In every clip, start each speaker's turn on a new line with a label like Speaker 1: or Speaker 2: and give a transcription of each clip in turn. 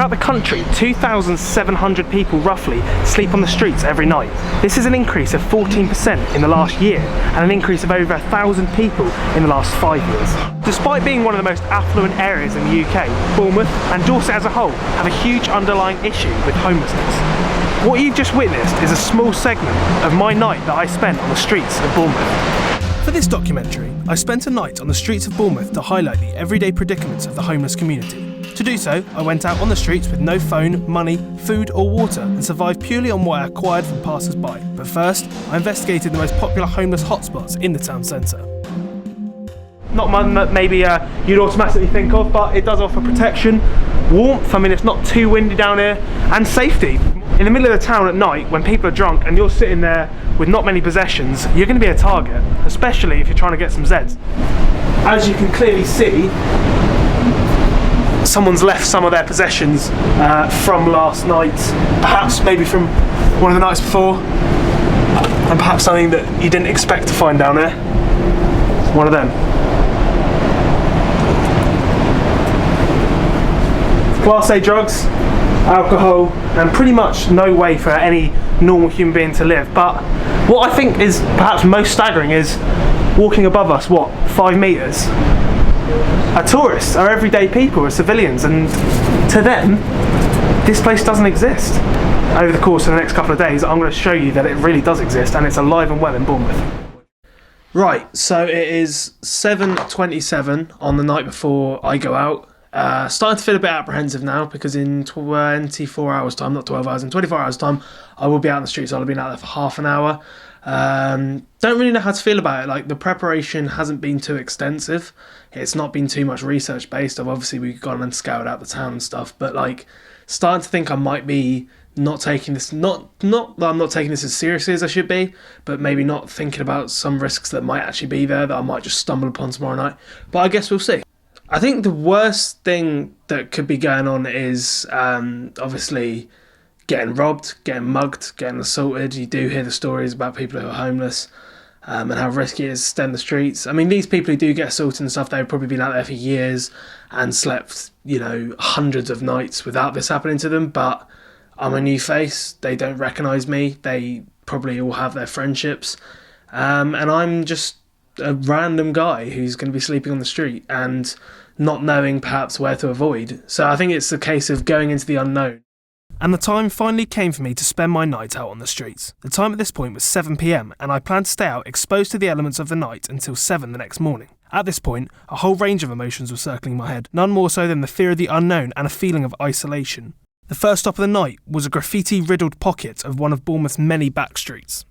Speaker 1: Throughout the country, 2,700 people roughly sleep on the streets every night. This is an increase of 14% in the last year and an increase of over 1,000 people in the last 5 years. Despite being one of the most affluent areas in the UK, Bournemouth and Dorset as a whole have a huge underlying issue with homelessness. What you've just witnessed is a small segment of my night that I spent on the streets of Bournemouth. For this documentary, I spent a night on the streets of Bournemouth to highlight the everyday predicaments of the homeless community. To do so, I went out on the streets with no phone, money, food or water and survived purely on what I acquired from passers-by. But first, I investigated the most popular homeless hotspots in the town centre. Not one that maybe you'd automatically think of, but it does offer protection, warmth, I mean it's not too windy down here, and safety. In the middle of the town at night, when people are drunk and you're sitting there with not many possessions, you're going to be a target, especially if you're trying to get some Zeds. As you can clearly see, someone's left some of their possessions from last night, perhaps maybe from one of the nights before, and perhaps something that you didn't expect to find down there. One of them. Class A drugs, alcohol, and pretty much no way for any normal human being to live. But what I think is perhaps most staggering is walking above us, 5 metres, are tourists, are everyday people, are civilians, and to them, this place doesn't exist. Over the course of the next couple of days, I'm going to show you that it really does exist, and it's alive and well in Bournemouth. Right, so it is 7:27 on the night before I go out. Starting to feel a bit apprehensive now because in 24 hours time, not 12 hours, in 24 hours time I will be out in the streets. I'll have been out there for half an hour. Don't really know how to feel about it. Like, the preparation hasn't been too extensive, it's not been too much research based. Obviously we've gone and scoured out the town and stuff, but like starting to think I might be not taking this, not that I'm not taking this as seriously as I should be, but maybe not thinking about some risks that might actually be there that I might just stumble upon tomorrow night. But I guess we'll see. I think the worst thing that could be going on is obviously getting robbed, getting mugged, getting assaulted. You do hear the stories about people who are homeless and how risky it is to stay in the streets. I mean, these people who do get assaulted and stuff, they've probably been out there for years and slept, hundreds of nights without this happening to them. But I'm a new face. They don't recognise me. They probably all have their friendships. And I'm just a random guy who's going to be sleeping on the street and not knowing perhaps where to avoid. So I think it's a case of going into the unknown. And the time finally came for me to spend my night out on the streets. The time at this point was 7 PM and I planned to stay out exposed to the elements of the night until 7 the next morning. At this point, a whole range of emotions were circling my head, none more so than the fear of the unknown and a feeling of isolation. The first stop of the night was a graffiti-riddled pocket of one of Bournemouth's many back streets.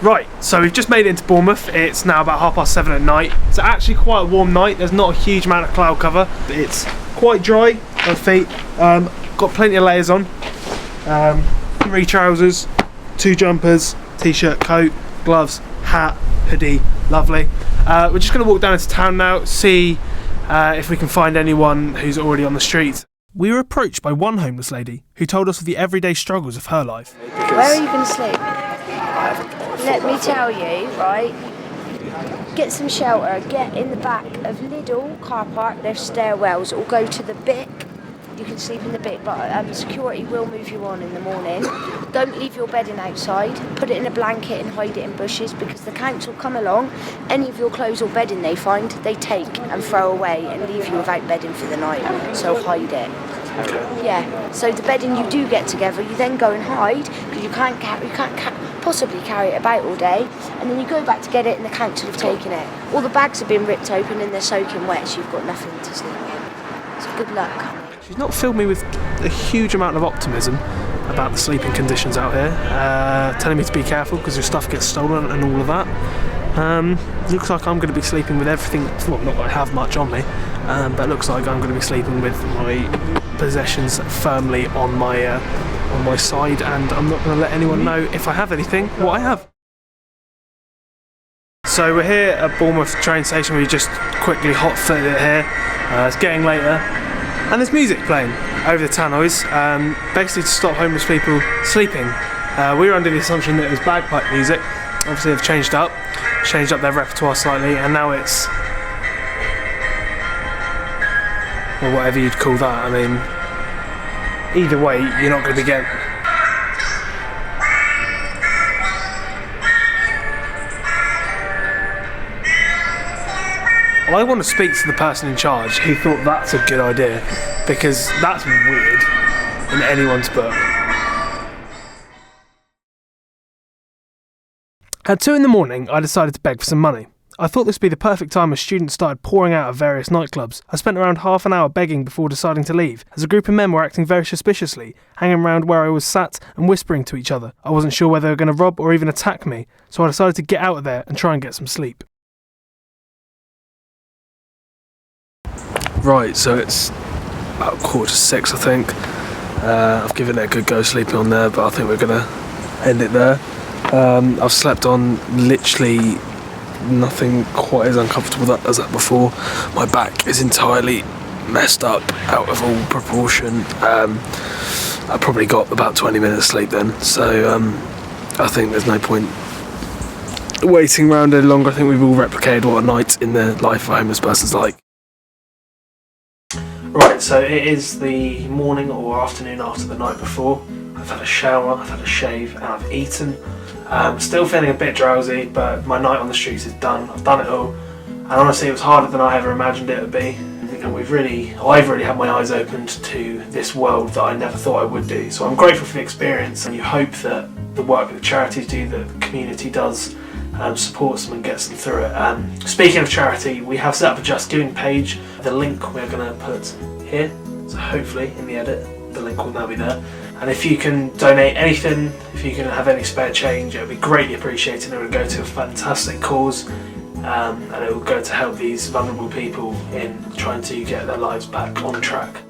Speaker 1: Right, so we've just made it into Bournemouth. It's now about 7:30 at night. It's actually quite a warm night. There's not a huge amount of cloud cover. It's quite dry on my feet. Got plenty of layers on. 3 trousers, 2 jumpers, t-shirt, coat, gloves, hat, hoodie. Lovely. We're just going to walk down into town now, see if we can find anyone who's already on the streets. We were approached by one homeless lady who told us of the everyday struggles of her life.
Speaker 2: Where are you going to sleep? Let me tell you, right, get some shelter, get in the back of Lidl car park, there's stairwells, or go to the BIC. You can sleep in the BIC, but security will move you on in the morning. Don't leave your bedding outside, put it in a blanket and hide it in bushes, because the council come along, any of your clothes or bedding they find, they take and throw away and leave you without bedding for the night, so hide it. Yeah, so the bedding you do get together, you then go and hide, because you can't possibly carry it about all day, and then you go back to get it and the council have taken it. All the bags have been ripped open and they're soaking wet, so you've got nothing to sleep in. So good luck.
Speaker 1: She's not filled me with a huge amount of optimism about the sleeping conditions out here, telling me to be careful because your stuff gets stolen and all of that. Looks like I'm going to be sleeping with everything, well, not that I have much on me, but it looks like I'm going to be sleeping with my possessions firmly on my side, and I'm not going to let anyone know if I have anything, what I have. So we're here at Bournemouth train station. We just quickly hot-footed it here. It's getting later. And there's music playing over the tannoys, basically to stop homeless people sleeping. We were under the assumption that it was bagpipe music. Obviously they've changed up their repertoire slightly, and now it's, well, whatever you'd call that. I mean, either way, you're not going to be getting... Well, I want to speak to the person in charge who thought that's a good idea, because that's weird in anyone's book. At 2 in the morning, I decided to beg for some money. I thought this would be the perfect time as students started pouring out of various nightclubs. I spent around half an hour begging before deciding to leave, as a group of men were acting very suspiciously, hanging around where I was sat and whispering to each other. I wasn't sure whether they were going to rob or even attack me, so I decided to get out of there and try and get some sleep. Right, so it's about 5:45, I think. I've given it a good go sleeping on there, but I think we're going to end it there. I've slept on literally nothing quite as uncomfortable as that before. My back is entirely messed up, out of all proportion. I probably got about 20 minutes sleep then, so I think there's no point waiting around any longer. I think we've all replicated what a night in the life of a homeless person's like. Right, so it is the morning or afternoon after the night before. I've had a shower, I've had a shave, and I've eaten. Still feeling a bit drowsy, but my night on the streets is done. I've done it all, and honestly it was harder than I ever imagined it would be. And I've really had my eyes opened to this world that I never thought I would do. So I'm grateful for the experience, and you hope that the work that the charities do, that the community does, supports them and gets them through it. Speaking of charity, we have set up a Just Giving page. The link we're going to put here, so hopefully in the edit the link will now be there. And if you can donate anything, if you can have any spare change, it would be greatly appreciated. It would go to a fantastic cause, and it will go to help these vulnerable people in trying to get their lives back on track.